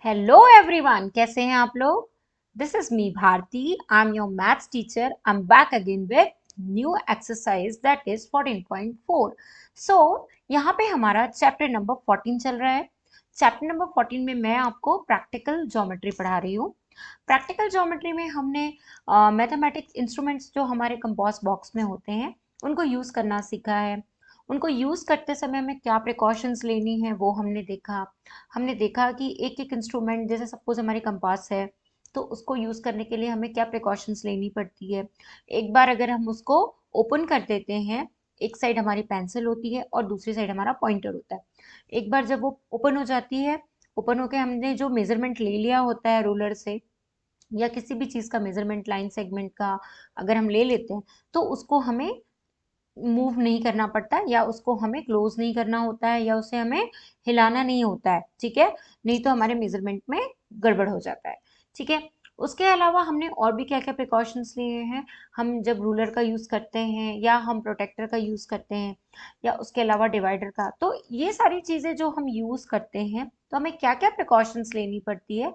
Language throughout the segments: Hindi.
हेलो एवरीवन, कैसे हैं आप लोग। This is me Bharti, I am your maths teacher. I am back again with new exercise that is 14.4। So यहाँ पे हमारा चैप्टर नंबर 14 चल रहा है। चैप्टर नंबर 14 में मैं आपको प्रैक्टिकल ज्योमेट्री पढ़ा रही हूँ। प्रैक्टिकल ज्योमेट्री में हमने मैथमेटिक्स इंस्ट्रूमेंट्स जो हमारे कंपास बॉक्स में होते हैं उनको यूज करना सीखा है। उनको यूज करते समय हमें क्या प्रिकॉशंस लेनी है वो हमने देखा कि एक एक इंस्ट्रूमेंट, जैसे सपोज हमारी कंपास है तो उसको यूज करने के लिए हमें क्या प्रिकॉशंस लेनी पड़ती है। एक बार अगर हम उसको ओपन कर देते हैं, एक साइड हमारी पेंसिल होती है और दूसरी साइड हमारा पॉइंटर होता है। एक बार जब वो ओपन हो जाती है, ओपन होके हमने जो मेजरमेंट ले लिया होता है रूलर से या किसी भी चीज का मेजरमेंट, लाइन सेगमेंट का अगर हम ले लेते हैं तो उसको हमें मूव नहीं करना पड़ता या उसको हमें क्लोज नहीं करना होता है या उसे हमें हिलाना नहीं होता है, ठीक है। नहीं तो हमारे मेजरमेंट में गड़बड़ हो जाता है, ठीक है। उसके अलावा हमने और भी क्या क्या प्रिकॉशंस लिए हैं। हम जब रूलर का यूज करते हैं या हम प्रोटेक्टर का यूज करते हैं या उसके अलावा डिवाइडर का, तो ये सारी चीजें जो हम यूज करते हैं तो हमें क्या क्या प्रिकॉशंस लेनी पड़ती है,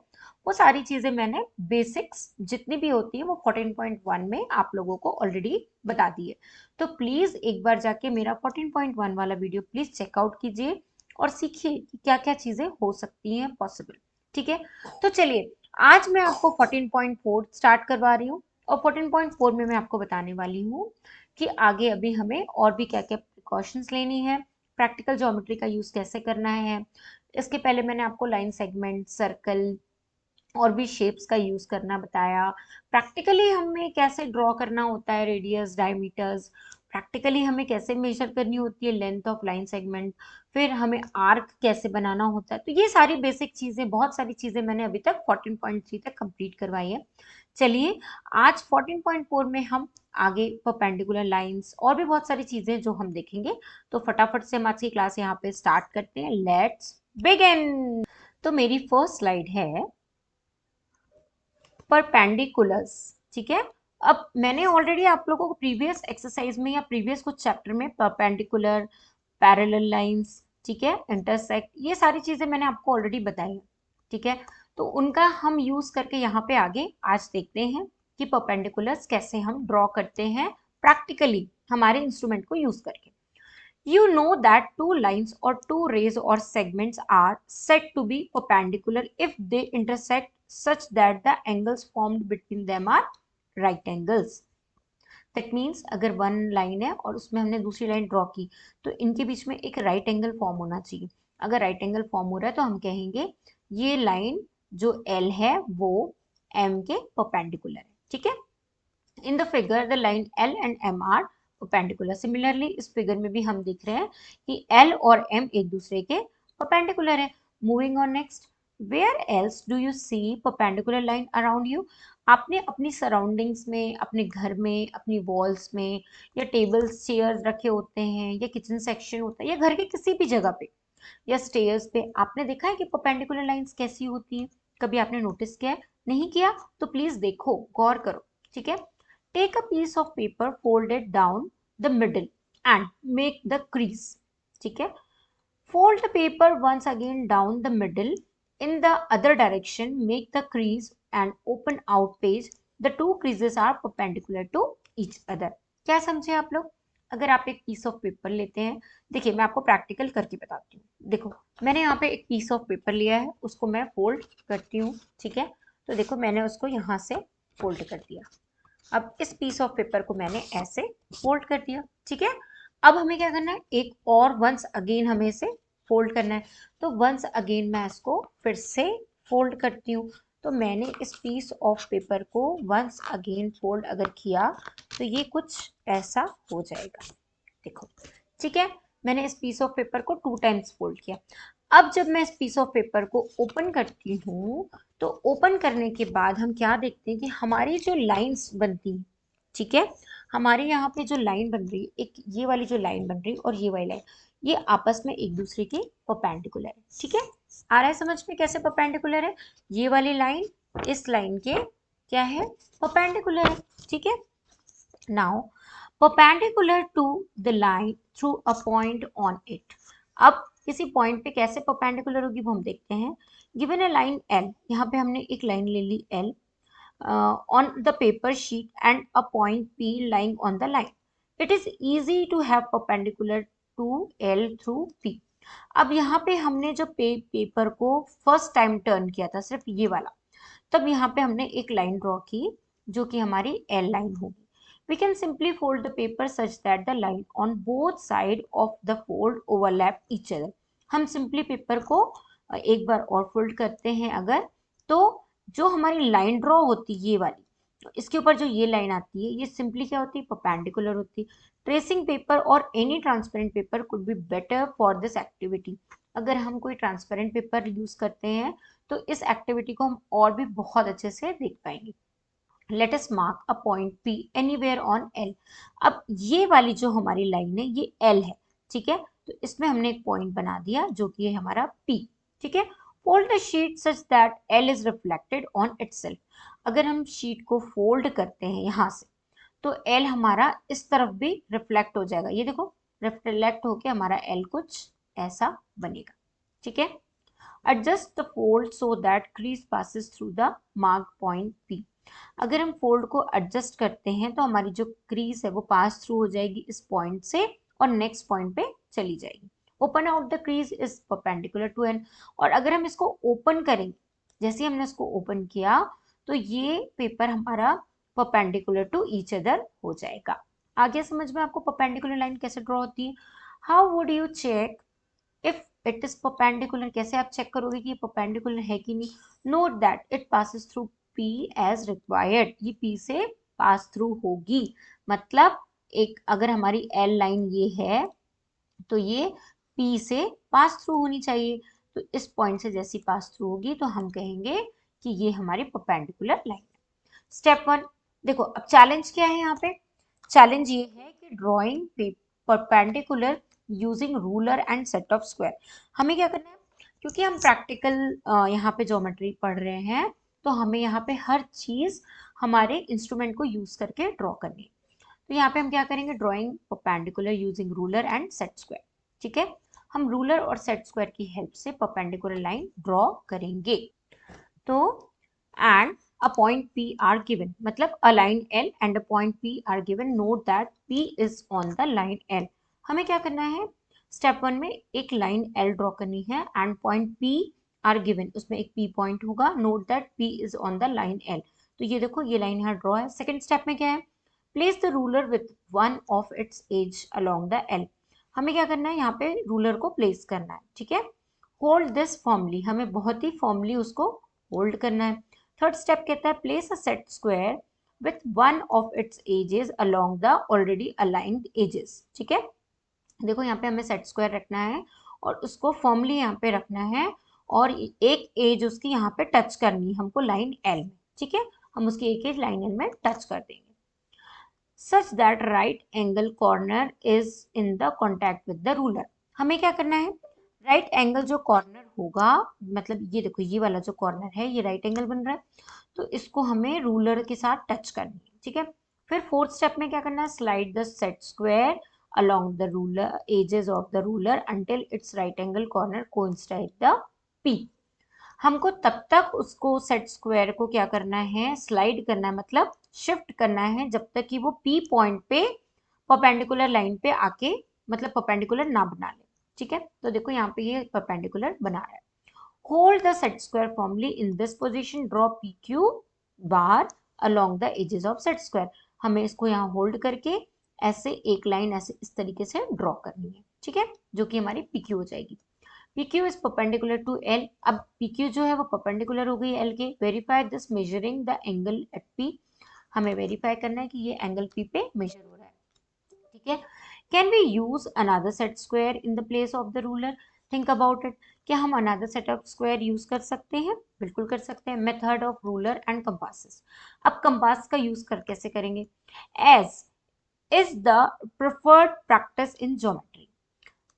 वो सारी चीजें मैंने बेसिक्स जितनी भी होती है वो 14.1 में आप लोगों को ऑलरेडी बता दी है। तो प्लीज एक बार जाके मेरा 14.1 वाला वीडियो प्लीज चेकआउट कीजिए और सीखिए कि क्या क्या चीजें हो सकती हैं पॉसिबल, ठीक है। तो चलिए, आज मैं आपको 14.4 स्टार्ट करवा रही हूँ और 14.4 में मैं आपको बताने वाली हूँ कि आगे अभी हमें और भी क्या क्या प्रिकॉशंस लेनी है, प्रैक्टिकल ज्योमेट्री का यूज कैसे करना है। इसके पहले मैंने आपको लाइन सेगमेंट, सर्कल और भी शेप्स का यूज करना बताया। प्रैक्टिकली हमें कैसे ड्रॉ करना होता है रेडियस, डायमीटर्स। प्रैक्टिकली हमें कैसे मेजर करनी होती है लेंथ ऑफ लाइन सेगमेंट। फिर हमें आर्क कैसे बनाना होता है। तो ये सारी बेसिक चीजें, बहुत सारी चीजें मैंने अभी तक 14.3 तक कंप्लीट करवाई है। चलिए, आज 14.4 में हम आगे परपेंडिकुलर लाइंस और भी बहुत सारी चीजें जो हम देखेंगे। तो फटाफट से हम आज की क्लास यहाँ पे स्टार्ट करते हैं। Let's begin. तो मेरी फर्स्ट स्लाइड है परपेंडिकुलर्स, ठीक है। अब मैंने ऑलरेडी आप लोगों को प्रीवियस एक्सरसाइज में या प्रीवियस कुछ चैप्टर में परपेंडिकुलर, पैरेलल लाइंस, ठीक है, इंटरसेक्ट, ये सारी चीजें मैंने आपको ऑलरेडी बताई है, ठीक है। तो उनका हम यूज करके यहाँ पे आगे आज देखते हैं कि परपेंडिकुलर्स कैसे हम ड्रॉ करते हैं प्रैक्टिकली हमारे इंस्ट्रूमेंट को यूज करके। You know that two lines or two rays or segments are said to be perpendicular if they intersect such that the angles formed between them are right angles. That means अगर वन लाइन है और उसमें हमने दूसरी लाइन ड्रॉ की तो इनके बीच में एक राइट एंगल फॉर्म होना चाहिए। अगर राइट एंगल फॉर्म हो रहा है तो हम कहेंगे ये लाइन जो एल है वो एम के परपेंडिकुलर है, ठीक है। In the figure the line L and M are perpendicular. Similarly इस फिगर में भी हम देख रहे हैं कि एल और एम एक दूसरे के परपेंडिकुलर है। Moving on next, where else do you see perpendicular line around you. आपने अपनी सराउंडिंग्स में, अपने घर में, अपनी वॉल्स में या टेबल्स चेयर्स रखे होते हैं या किचन सेक्शन होता है या घर के किसी भी जगह पे या स्टेयर्स पे आपने देखा है कि परपेंडिकुलर लाइंस कैसी होती है। कभी आपने नोटिस किया है? नहीं किया तो प्लीज देखो, गौर करो, ठीक है। Take a piece of paper, fold it down the middle and make the crease. ठीक है। Fold the paper once again down the middle. In the other direction, make the crease and open out page. The two creases are perpendicular to each other. क्या समझे आप लोग? अगर आप एक पीस ऑफ पेपर लेते हैं, देखिए मैं आपको प्रैक्टिकल करके बताती हूँ। देखो, मैंने यहाँ पे एक पीस ऑफ पेपर लिया है, उसको मैं फोल्ड करती हूँ, ठीक है। तो देखो मैंने उसको यहाँ से फोल्ड कर दिया। अब इस पीस ऑफ पेपर को मैंने ऐसे फोल्ड कर दिया, ठीक है। अब हमें क्या करना है, एक और वंस अगेन हमें इसे फोल्ड करना है। तो वंस अगेन मैं इसको फिर से फोल्ड करती हूँ। तो मैंने इस पीस ऑफ पेपर को वंस अगेन फोल्ड अगर किया तो ये कुछ ऐसा हो जाएगा, देखो, ठीक है। मैंने इस पीस ऑफ पेपर को 2 टाइम्स फोल्ड किया। अब जब मैं इस पीस ऑफ पेपर को ओपन करती हूँ तो ओपन करने के बाद हम क्या देखते हैं कि हमारी जो लाइंस बनती हैं, ठीक है, हमारे यहाँ पे जो लाइन बन रही है, एक ये वाली जो लाइन बन रही है और ये वाली लाइन, ये आपस में एक दूसरे के परपेंडिकुलर है, ठीक है। आ रहा है समझ में कैसे परपेंडिकुलर है? ये वाली लाइन इस लाइन के क्या है, परपेंडिकुलर है, ठीक है। Now perpendicular to the line through a point on it. अब किसी पॉइंट पे कैसे परपेंडिकुलर होगी वो हम देखते हैं गिवन ए लाइन एल, यहाँ पे हमने एक लाइन ले ली L on the paper sheet and a point P lying on the line. It is easy to have perpendicular to L through P. अब यहाँ पे हमने जो पेपर को फर्स्ट टाइम टर्न किया था, सिर्फ ये वाला, तब यहाँ पे हमने एक लाइन ड्रॉ की जो कि हमारी एल लाइन होगी. We can simply fold the paper such that the line on both side of the fold overlap each other. हम सिंपली पेपर को एक बार और फोल्ड करते हैं अगर, तो जो हमारी लाइन ड्रॉ होती है ये वाली, तो इसके ऊपर जो ये लाइन आती है ये सिंपली क्या होती है, परपेंडिकुलर होती है. ट्रेसिंग पेपर और any transparent paper could be better for this activity. अगर हम कोई ट्रांसपेरेंट पेपर यूज करते हैं तो इस एक्टिविटी को हम और भी बहुत अच्छे से देख पाएंगे. Let us mark a point P anywhere on L. अब ये वाली जो हमारी लाइन है ये L है, ठीक है, तो इसमें हमने एक पॉइंट बना दिया जो कि है हमारा P, ठीक है. Fold the sheet such that L is reflected on itself. अगर हम शीट को फोल्ड करते हैं यहाँ से तो L हमारा इस तरफ भी रिफ्लेक्ट हो जाएगा. ये देखो रिफ्लेक्ट होके हमारा L कुछ ऐसा बनेगा, ठीक है. Adjust the fold so that crease passes through the mark point P. अगर हम फोल्ड को एडजस्ट करते हैं तो हमारी जो क्रीज है वो पास थ्रू हो जाएगी इस पॉइंट से और नेक्स्ट पॉइंट पे चली जाएगी. Open out the crease is perpendicular to N. और अगर हम इसको ओपन करेंगे, जैसे हमने इसको ओपन किया तो ये पेपर हमारा परपेंडिकुलर टू ईच अदर हो जाएगा. आगे समझ में आपको परपेंडिकुलर लाइन कैसे ड्रॉ होती है. How would you check if it is perpendicular. कैसे आप चेक करोगे कि ये परपेंडिकुलर है कि नहीं. Note that it passes through P as required. ये P से पास थ्रू होगी. मतलब एक अगर हमारी L लाइन ये है तो ये P से पास थ्रू होनी चाहिए. तो इस पॉइंट से जैसी पास थ्रू होगी तो हम कहेंगे कि ये हमारी परपेंडिकुलर लाइन है. स्टेप 1. देखो अब चैलेंज क्या है यहाँ पे. चैलेंज ये है कि drawing perpendicular using ruler and set of square. हमें क्या करना है, क्योंकि हम प्रैक्टिकल यहाँ पे ज्योमेट्री पढ़ रहे हैं तो हमें यहाँ पे हर चीज हमारे इंस्ट्रूमेंट को यूज करके ड्रॉ करनी है. तो यहाँ पे हम क्या करेंगे, drawing perpendicular using ruler and set square. ठीक है, हम रूलर और सेट स्क्वायर की हेल्प से परपेंडिकुलर लाइन ड्रॉ करेंगे. तो and a point P are given, मतलब a line L and a point P are given. Note that P is on the line L. हमें क्या करना है, स्टेप 1 में एक लाइन L ड्रॉ करनी है and point P are given, उसमें एक P पॉइंट होगा. Note that P is on the line L. तो ये देखो ये लाइन यहाँ ड्रॉ है. सेकेंड स्टेप में क्या है, place the ruler with one of its edge along the L. हमें क्या करना है, यहाँ पे रूलर को प्लेस करना है. ठीक है, होल्ड दिस फॉर्मली, हमें बहुत ही फॉर्मली उसको होल्ड करना है. थर्ड स्टेप कहता है place a set square with one of its edges along the already aligned edges. ठीक है, देखो यहाँ पे हमें सेट स्क्वायर रखना है और उसको फॉर्मली यहाँ पे रखना है और एक एज उसकी यहाँ पे टच करनी है हमको लाइन एल में. ठीक है, हम उसकी एक एज लाइन एल में टच कर देंगे. Such that right angle corner is in the contact with the ruler. हमें क्या करना है, राइट एंगल जो कॉर्नर होगा, मतलब ये देखो ये वाला जो कॉर्नर है ये राइट एंगल बन रहा है, तो इसको हमें रूलर के साथ टच करनी है. ठीक है, फिर फोर्थ स्टेप में क्या करना है, slide the set square along the ruler edges of the ruler until its right angle corner coincide the P. हमको तब तक उसको सेट स्क्वायर को क्या करना है, स्लाइड करना है, मतलब शिफ्ट करना है जब तक कि वो P पॉइंट पे परपेंडिकुलर लाइन पे आके मतलब परपेंडिकुलर ना बना ले. ठीक है, तो देखो यहाँ पे ये परपेंडिकुलर बना रहा है. Hold the set square formally in this position. Draw PQ bar along the edges of set square. हमें इसको यहाँ होल्ड करके ऐसे एक लाइन ऐसे इस तरीके से ड्रॉ करनी है. ठीक है, जो कि हमारी PQ हो जाएगी. PQ is perpendicular to L. अब PQ जो है वो परपेंडिकुलर हो गई L के. Verify this measuring the angle at P. हमें वेरीफाई करना है कि ये एंगल P पे मेजर हो रहा है. ठीक है, can we use another set square in the place of the ruler. Think about it. क्या हम another set of square use कर सकते हैं, बिल्कुल कर सकते हैं. Method of ruler and compasses. अब कंपास का यूज कर कैसे करेंगे, as is the preferred practice in geometry.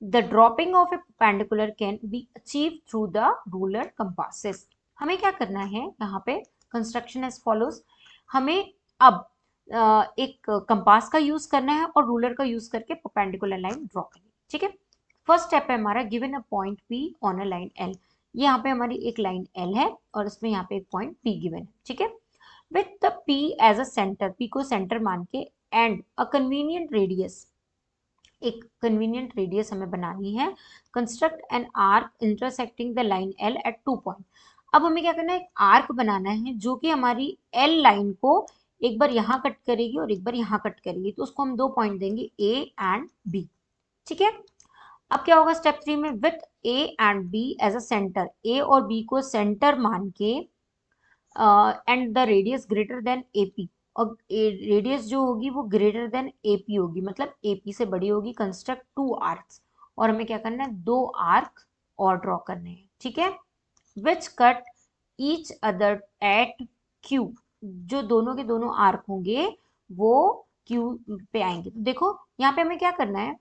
The dropping of a perpendicular can be achieved through the ruler compasses. हमें क्या करना है यहाँ पे, कंस्ट्रक्शन एज फॉलोज. हमें अब एक कंपास का यूज करना है और रूलर का यूज करके परपेंडिकुलर लाइन ड्रॉ करनी है. ठीक है, फर्स्ट स्टेप है हमारा, given a point P on a line L. ये यहाँ पे हमारी एक लाइन एल है और इसमें यहाँ पे एक पॉइंट पी गिवन है, ठीक है। With the P as a centre, P को सेंटर मान के, एंड अ कन्वीनियंट रेडियस, एक कन्वीनियंट रेडियस हमें बनानी है। Construct an arc intersecting the line L at 2 point. अब हमें क्या करना है, एक आर्क बनाना है जो कि हमारी एल लाइन को एक बार यहाँ कट करेगी और एक बार यहाँ कट करेगी, तो उसको हम 2 पॉइंट देंगे ए एंड बी, ठीक है। अब क्या होगा स्टेप 3 में, with A and B as a centre, A और बी को सेंटर मान के, and the radius greater than AP, और रेडियस जो होगी वो ग्रेटर देन एपी होगी, मतलब एपी से बड़ी होगी। कंस्ट्रक्ट 2 आर्क्स, और हमें क्या करना है, 2 आर्क और ड्रॉ करने हैं, ठीक है। Which cut each other at Q, जो दोनों के दोनों आर्क होंगे वो क्यू पे आएंगे। तो देखो यहाँ पे हमें क्या करना है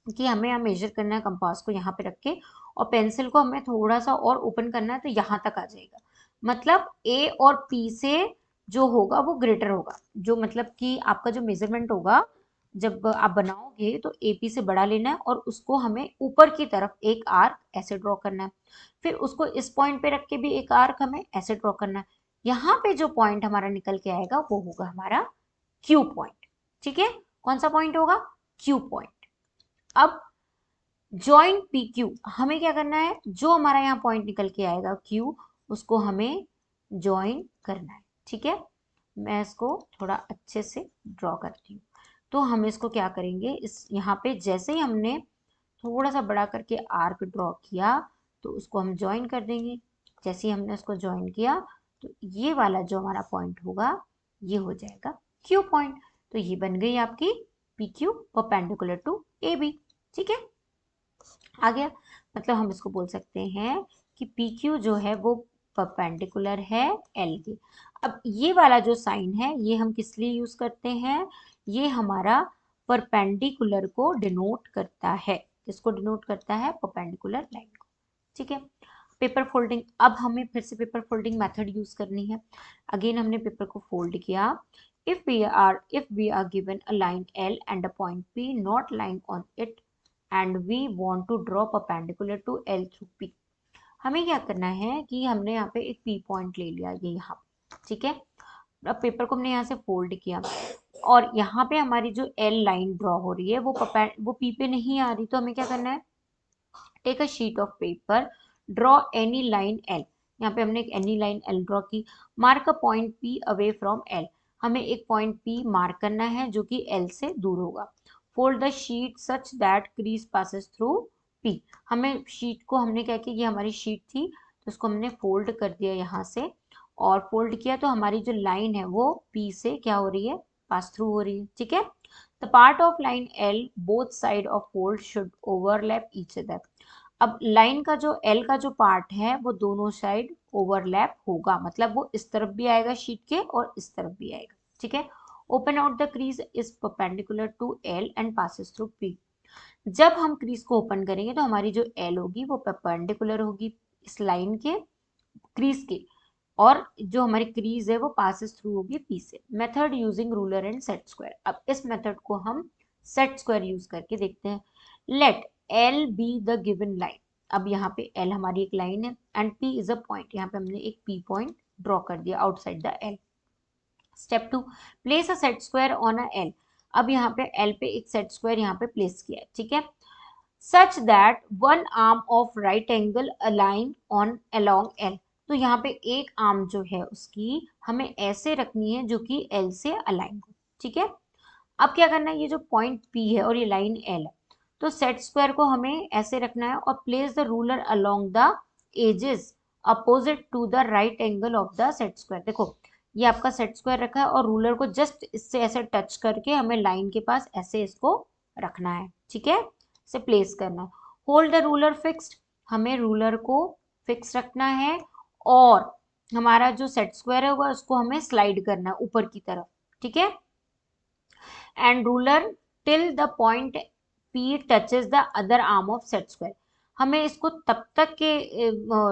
कि हमें यहाँ मेजर करना है कंपास को यहाँ पे रख के, और पेंसिल को हमें थोड़ा सा और ओपन करना है तो यहाँ तक आ जाएगा। मतलब ए और पी से जो होगा वो ग्रेटर होगा, जो मतलब कि आपका जो मेजरमेंट होगा जब आप बनाओगे तो एपी से बड़ा लेना है और उसको हमें ऊपर की तरफ एक आर्क ऐसे ड्रॉ करना है। फिर उसको इस पॉइंट पे रख के भी एक आर्क हमें ऐसे ड्रॉ करना है। यहाँ पे जो पॉइंट हमारा निकल के आएगा वो होगा हमारा क्यू पॉइंट, ठीक है। कौन सा पॉइंट होगा, क्यू पॉइंट। अब जॉइंट पी क्यू, हमें क्या करना है, जो हमारा यहाँ पॉइंट निकल के आएगा क्यू, उसको हमें ज्वाइन करना है, ठीक है। मैं इसको थोड़ा अच्छे से ड्रॉ करती हूँ। तो हम इसको क्या करेंगे, इस यहाँ पे जैसे ही हमने थोड़ा सा बड़ा करके आर्क ड्रॉ किया तो उसको हम ज्वाइन कर देंगे। जैसे ही हमने उसको ज्वाइन किया तो ये वाला जो हमारा पॉइंट होगा ये हो जाएगा क्यू पॉइंट। तो ये बन गई आपकी P Q perpendicular to A B, ठीक है। आ गया, मतलब हम इसको बोल सकते हैं कि पी क्यू जो है वो परपेंडिकुलर है एल के। अब ये वाला जो साइन है ये हम किस लिए यूज करते हैं, ये हमारा परपेंडिकुलर को डिनोट करता है। किसको डिनोट करता है, परपेंडिकुलर लाइन को, ठीक है। पेपर फोल्डिंग, अब हमें फिर से पेपर फोल्डिंग मेथड यूज करनी है। अगेन हमने पेपर को फोल्ड किया। If we are given a line L and a point P not lying on it and we want to draw perpendicular to L through P, हमें क्या करना है कि हमने यहाँ पे एक P पॉइंट ले लिया, ये यहाँ, ठीक है। अब पेपर को हमने यहाँ से फोल्ड किया और यहाँ पे हमारी जो L लाइन ड्रॉ हो रही है वो P पे नहीं आ रही, तो हमें क्या करना है, take a sheet of paper, draw any line L. यहाँ पे हमने एक एनी लाइन एल ड्रॉ की। Mark a point P away from L, हमें एक पॉइंट पी मार्क करना है जो कि एल से दूर होगा। Fold the sheet such that crease passes through P, हमें शीट को, हमने क्या किया, ये हमारी शीट थी तो उसको हमने फोल्ड कर दिया यहाँ से, और फोल्ड किया तो हमारी जो लाइन है वो पी से क्या हो रही है, पास थ्रू हो रही है, ठीक है। The part of line L both side of fold should overlap each other, अब लाइन का जो एल का जो पार्ट है वो दोनों साइड ओवरलैप होगा, मतलब वो इस तरफ भी आएगा शीट के और इस तरफ भी आएगा, ठीक है। Open out the crease is perpendicular to L and passes through P, जब हम क्रीज को ओपन करेंगे तो हमारी जो एल होगी वो परपेंडिकुलर होगी इस लाइन के, क्रीज के, और जो हमारी क्रीज है वो पासेस थ्रू होगी पी से। Method using ruler and set square, अब इस मेथड को हम सेट स्क्वायर यूज करके देखते हैं। Let L be the given line, अब यहाँ पे एल हमारी एक लाइन है and P is a point, यहाँ पे हमने एक पी पॉइंट ड्रॉ कर दिया outside the L. Step 2, place a set square on a L, अब यहाँ पे एल पे एक सेट स्क्वायर यहाँ पे प्लेस किया है, ठीक है। Such that one arm of right angle align on along L, तो यहाँ पे एक आर्म जो है उसकी हमें ऐसे रखनी है जो कि एल से अलाइन हो, ठीक है। अब क्या करना है, ये जो पॉइंट पी है और ये लाइन एल है, तो सेट स्क्वायर को हमें ऐसे रखना है और place the ruler along the edges opposite to the right angle of the set square. देखो ये आपका सेट स्क्वायर रखा है और रूलर को जस्ट इससे ऐसे टच करके हमें लाइन के पास ऐसे इसको रखना है, ठीक है, इसे प्लेस करना है। होल्ड द रूलर फिक्स्ड, हमें रूलर को फिक्स रखना है और हमारा जो सेट स्क्वायर है उसको हमें स्लाइड करना है ऊपर की तरफ, ठीक है। And ruler till the point P touches the other arm of set square, हमें इसको तब तक के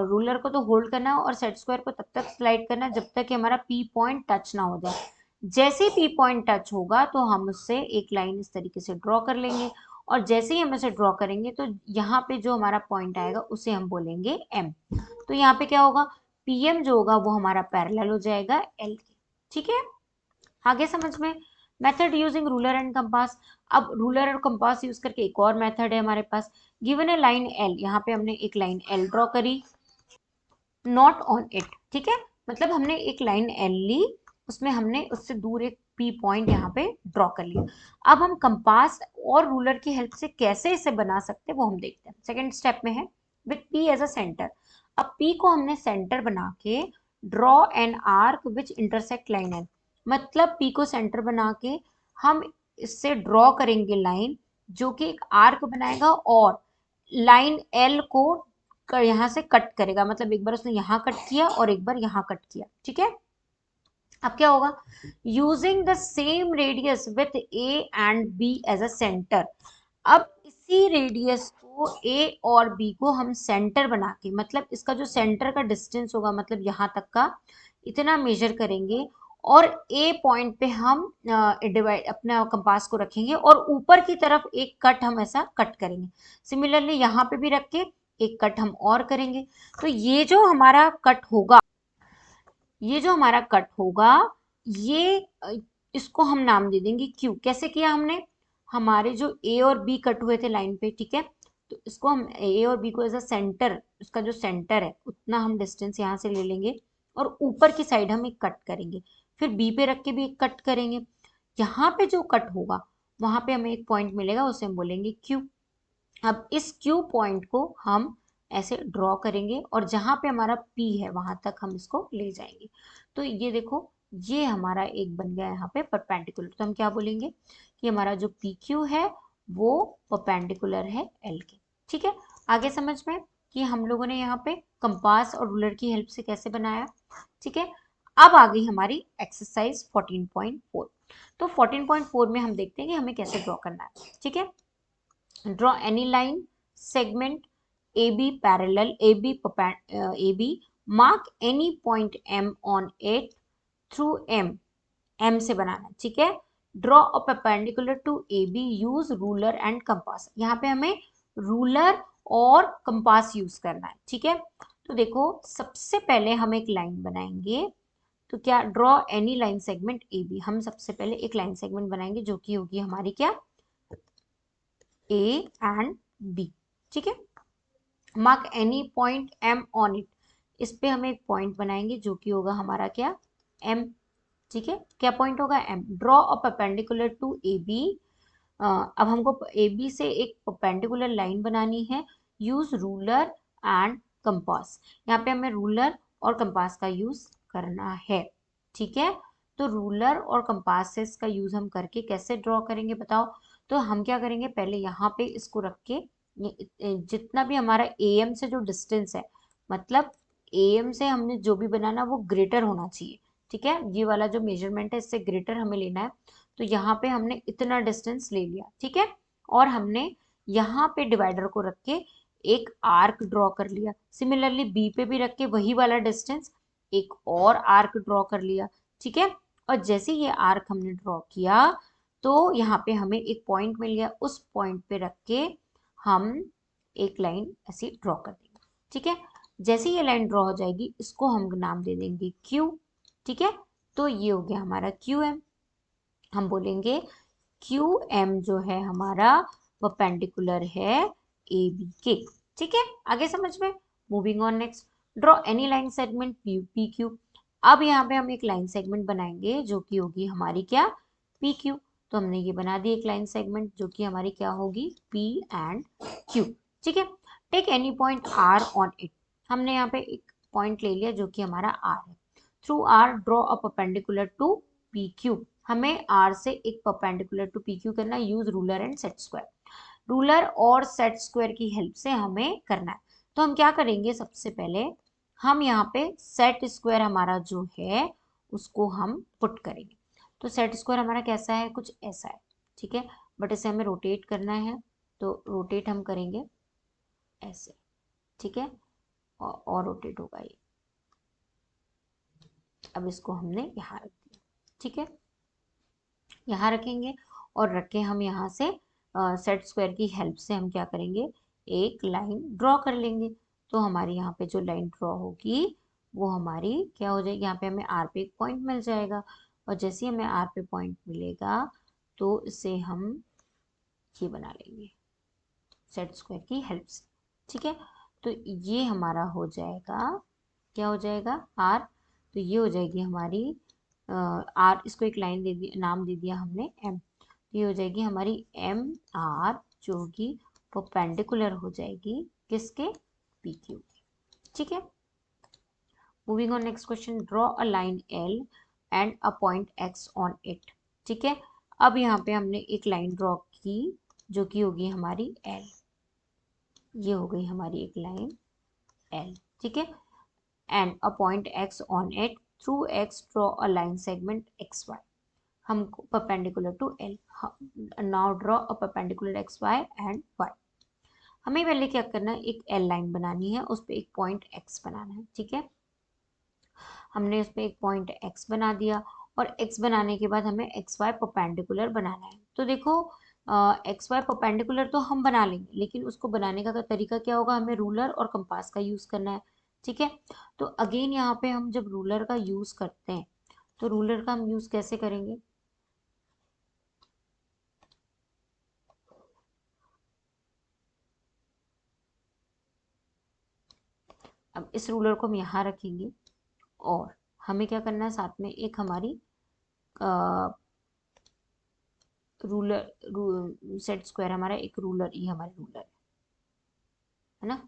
रूलर को तो होल्ड करना है और सेट स्क्वायर को तब तक स्लाइड करना है जब तक कि हमारा पी पॉइंट टच ना हो जाए। जैसे पी पॉइंट टच होगा तो हम उससे एक लाइन इस तरीके से ड्रॉ कर लेंगे और जैसे ही हम इसे ड्रॉ करेंगे तो यहाँ पे जो हमारा पॉइंट आएगा उसे हम बोलेंगे एम। तो यहाँ पे क्या होगा, पीएम जो होगा वो हमारा पैरेलल हो जाएगा एल के। ठीक है, आगे समझ में। Method using ruler and compass. अब रूलर और कंपास यूज करके एक और मेथड है हमारे पास। गिवन ए लाइन एल, यहाँ पे हमने एक लाइन एल ड्रॉ करी, नॉट ऑन इट। ठीक है, मतलब हमने एक लाइन एल ली, उसमें हमने उससे दूर एक पी पॉइंट यहाँ पे ड्रॉ कर लिया। अब हम कंपास और रूलर की हेल्प से कैसे इसे बना सकते हैं वो हम देखते हैं। सेकेंड स्टेप में है with P as a center. अब पी को हमने सेंटर बना के draw an arc which intersect line L, मतलब पी को सेंटर बना के हम इससे ड्रॉ करेंगे लाइन जो कि एक आर्क बनाएगा और लाइन एल को यहाँ से कट करेगा। मतलब एक बार उसने यहाँ कट किया और एक बार यहाँ कट किया। ठीक है, अब क्या होगा, using the same radius with A and B as a center. अब इसी रेडियस को ए और बी को हम सेंटर बना के, मतलब इसका जो सेंटर का डिस्टेंस होगा, मतलब यहाँ तक का इतना मेजर करेंगे और ए पॉइंट पे हम डिवाइड अपना कंपास को रखेंगे और ऊपर की तरफ एक कट हम ऐसा कट करेंगे। सिमिलरली यहाँ पे भी रख के एक कट हम और करेंगे। तो ये जो हमारा कट होगा, ये इसको हम नाम दे देंगे क्यू। कैसे किया हमने, हमारे जो ए और बी कट हुए थे लाइन पे, ठीक है, तो इसको हम ए और बी को एज अ सेंटर, उसका जो सेंटर है उतना हम डिस्टेंस यहाँ से ले लेंगे और ऊपर की साइड हम एक कट करेंगे, फिर बी पे रख के भी एक कट करेंगे। यहाँ पे जो कट होगा वहां पे हमें एक पॉइंट मिलेगा, उसे हम बोलेंगे क्यू। अब इस क्यू पॉइंट को हम ऐसे ड्रॉ करेंगे और जहां पे हमारा पी है वहां तक हम इसको ले जाएंगे। तो ये देखो, ये हमारा एक बन गया यहाँ पे परपेंडिकुलर। तो हम क्या बोलेंगे कि हमारा जो पी क्यू है वो परपेंडिकुलर है एल के। ठीक है, आगे समझ में कि हम लोगों ने यहाँ पे कंपास और रूलर की हेल्प से कैसे बनाया। ठीक है, अब आ गई हमारी एक्सरसाइज 14.4। तो 14.4 में हम देखते हैं कि हमें कैसे ड्रॉ करना है। ठीक है, draw any line segment AB parallel AB, mark any point M on it through M से बनाना है। ठीक है, draw a perpendicular to AB, use ruler and compass। यहाँ पे हमें रूलर और कंपास यूज करना है। ठीक है, तो देखो सबसे पहले हम एक लाइन बनाएंगे। तो क्या, draw any line segment A B. हम सबसे पहले एक लाइन सेगमेंट बनाएंगे जो कि होगी हमारी क्या, ए एंड बी। ठीक है, mark any point M on it. इस पे हम एक पॉइंट बनाएंगे जो कि होगा हमारा क्या, एम। ठीक है, क्या पॉइंट होगा, M. Draw a perpendicular to A B. अब हमको ए बी से एक परपेंडिकुलर लाइन बनानी है। Use ruler and compass. यहाँ पे हमें रूलर और कंपास का यूज करना है। ठीक है, तो रूलर और कंपास से इसका यूज हम करके कैसे ड्रॉ करेंगे बताओ। तो हम क्या करेंगे, पहले यहाँ पे इसको रख के जितना भी हमारा एम से जो डिस्टेंस है, मतलब एम से हमने जो भी बनाना वो ग्रेटर होना चाहिए। ठीक है, ये वाला जो मेजरमेंट है इससे ग्रेटर हमें लेना है। तो यहाँ पे हमने इतना डिस्टेंस ले लिया। ठीक है, और हमने यहाँ पे डिवाइडर को रख के एक आर्क ड्रॉ कर लिया। सिमिलरली बी पे भी रख के वही वाला डिस्टेंस एक और आर्क ड्रॉ कर लिया। ठीक है, और जैसे ये आर्क हमने ड्रॉ किया तो यहाँ पे हमें एक पॉइंट मिल गया, उस पॉइंट पे रख के हम एक लाइन ऐसी ड्रॉ कर देंगे। ठीक है, जैसे ये लाइन ड्रॉ हो जाएगी इसको हम नाम दे देंगे क्यू। ठीक है, तो ये हो गया हमारा क्यू एम। हम बोलेंगे क्यू एम जो है हमारा परपेंडिकुलर है ए बी के। ठीक है, आगे समझ में। Moving on next, draw any line segment P Q. अब यहाँ पे हम एक लाइन सेगमेंट बनाएंगे जो कि होगी हमारी क्या, पी क्यू। तो हमने ये बना दी एक लाइन सेगमेंट जो कि हमारी क्या होगी, पी एंड क्यू। ठीक है, take any point R on it. हमने यहाँ पे एक पॉइंट ले लिया जो कि हमारा आर है। Through R draw a perpendicular to P Q. हमें आर से एक परपेंडिकुलर टू पी क्यू करना है। Use ruler and set square. Ruler और सेट स्क्वायर की हेल्प से हमें करना है। तो हम क्या करेंगे, सबसे पहले हम यहाँ पे सेट स्क्वायर हमारा जो है उसको हम पुट करेंगे। तो सेट स्क्वायर हमारा कैसा है, कुछ ऐसा है। ठीक है, बट इसे हमें रोटेट करना है तो रोटेट हम करेंगे ऐसे। ठीक है, और रोटेट होगा ये। अब इसको हमने यहाँ रख दिया। ठीक है, यहाँ रखेंगे और रख के हम यहाँ से सेट स्क्वायर की हेल्प से हम क्या करेंगे, एक लाइन ड्रॉ कर लेंगे। तो हमारी यहाँ पे जो लाइन ड्रॉ होगी वो हमारी क्या हो जाएगी, यहाँ पे हमें आर पे एक पॉइंट मिल जाएगा, और जैसे ही हमें आर पे पॉइंट मिलेगा तो इसे हम ये बना लेंगे सेट स्क्वायर की हेल्प से। ठीक है, तो ये हमारा हो जाएगा, क्या हो जाएगा, आर। तो ये हो जाएगी हमारी आर, इसको एक लाइन दे दिया, नाम दे दिया हमने एम। तो ये हो जाएगी हमारी एम आर, जो होगी परपेंडिकुलर हो जाएगी किसके, पी क्यू। ठीक है, moving on next question, draw a line L and a point X on it. ठीक है, अब यहाँ पे हमने एक लाइन ड्रॉ की जो कि होगी हमारी एल, ये हो गई हमारी एक लाइन एल। ठीक है, and a point X on it, through X draw a line segment X Y, हमको perpendicular to L. Now draw a perpendicular X Y and Y. हमें पहले क्या करना है, एक एल लाइन बनानी है, उस पर एक पॉइंट एक्स बनाना है। ठीक है, हमने उस पर एक पॉइंट एक्स बना दिया, और एक्स बनाने के बाद हमें एक्स वाई परपेंडिकुलर बनाना है। तो देखो एक्स वाई परपेंडिकुलर तो हम बना लेंगे, लेकिन उसको बनाने का तरीका क्या होगा, हमें रूलर और कंपास का यूज करना है। ठीक है, तो अगेन यहाँ पे हम जब रूलर का यूज करते हैं तो रूलर का हम यूज कैसे करेंगे, अब इस रूलर को हम यहाँ रखेंगे, और हमें क्या करना है, साथ में एक हमारी रूलर सेट स्क्वायर, हमारा एक रूलर, ये हमारा रूलर है ना।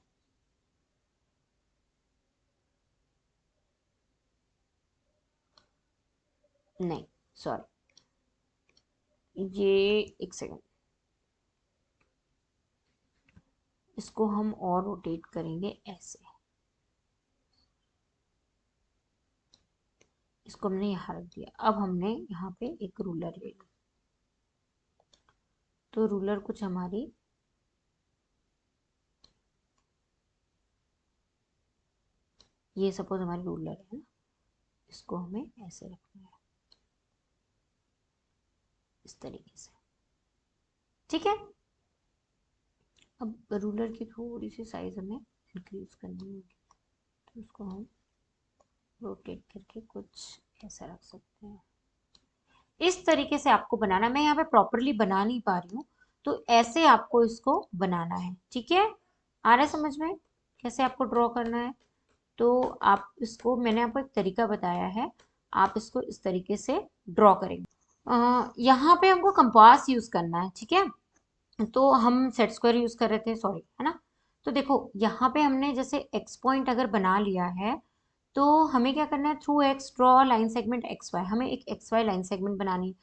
नहीं, सॉरी, ये एक सेकंड, इसको हम और रोटेट करेंगे ऐसे, इसको हमने यहाँ रख दिया। अब हमने यहाँ पे एक रूलर ले लिया, तो रूलर कुछ हमारी ये सपोज हमारी रूलर है ना, इसको हमें ऐसे रखना है, इस तरीके से। ठीक है, अब रूलर की थोड़ी सी साइज हमें इंक्रीज करनी होगी, तो उसको हम रोटेट करके कुछ ऐसा रख सकते हैं। इस तरीके से आपको बनाना, मैं यहाँ पे प्रॉपरली बना नहीं पा रही हूँ, तो ऐसे आपको इसको बनाना है। ठीक है, आ रहा है समझ में कैसे आपको ड्रॉ करना है। तो आप इसको, मैंने आपको एक तरीका बताया है, आप इसको इस तरीके से ड्रॉ करेंगे। यहाँ पे हमको कंपास यूज करना है। ठीक है, तो हम सेट स्क्वायर यूज कर रहे थे, सॉरी, है ना। तो देखो यहाँ पे हमने जैसे एक्स पॉइंट अगर बना लिया है, तो हमें क्या करना है, through X draw line segment X Y, हमें एक एक्स वाई लाइन सेगमेंट बनानी है।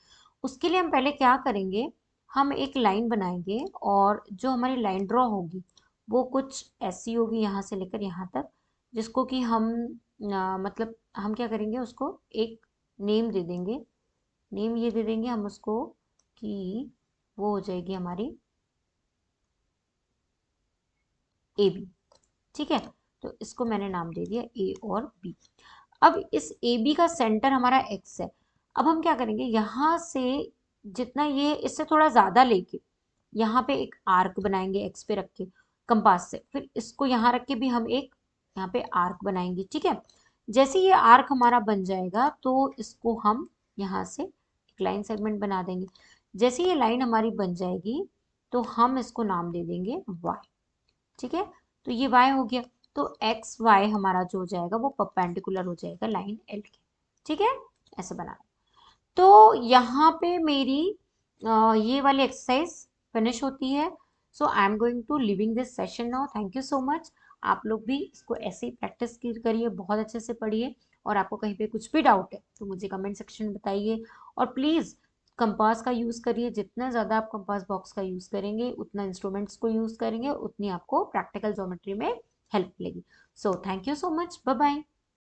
उसके लिए हम पहले क्या करेंगे, हम एक लाइन बनाएंगे, और जो हमारी लाइन ड्रॉ होगी वो कुछ ऐसी होगी यहाँ से लेकर यहाँ तक, जिसको कि हम मतलब हम क्या करेंगे, उसको एक नेम दे देंगे। नेम ये दे देंगे हम उसको कि वो हो जाएगी हमारी ए बी। ठीक है, तो इसको मैंने नाम दे दिया ए और बी। अब इस ए बी का सेंटर हमारा एक्स है। अब हम क्या करेंगे, यहाँ से जितना ये, इससे थोड़ा ज्यादा लेके यहाँ पे एक आर्क बनाएंगे एक्स पे रख के कंपास से, फिर इसको यहाँ रख के भी हम एक यहाँ पे आर्क बनाएंगे। ठीक है, जैसे ये आर्क हमारा बन जाएगा तो इसको हम यहाँ से एक लाइन सेगमेंट बना देंगे। जैसे ये लाइन हमारी बन जाएगी तो हम इसको नाम दे देंगे वाई। ठीक है, तो ये y हो गया, तो एक्स वाई हमारा जो हो जाएगा वो परपेंडिकुलर हो जाएगा लाइन एल के। ठीक है, ऐसे बना। तो यहाँ पे मेरी ये वाली एक्सरसाइज फिनिश होती है। So I am going to living this session now, thank you so much. आप लोग भी इसको ऐसे ही प्रैक्टिस करिए, बहुत अच्छे से पढ़िए, और आपको कहीं पे कुछ भी डाउट है तो मुझे कमेंट सेक्शन में बताइए। और प्लीज़ कंपास का यूज़ करिए, जितना ज़्यादा आप कंपास बॉक्स का यूज़ करेंगे, उतना इंस्ट्रूमेंट्स को यूज़ करेंगे, उतनी आपको प्रैक्टिकल ज्योमेट्री में हेल्प मिलेगी। So thank you so much, bye bye.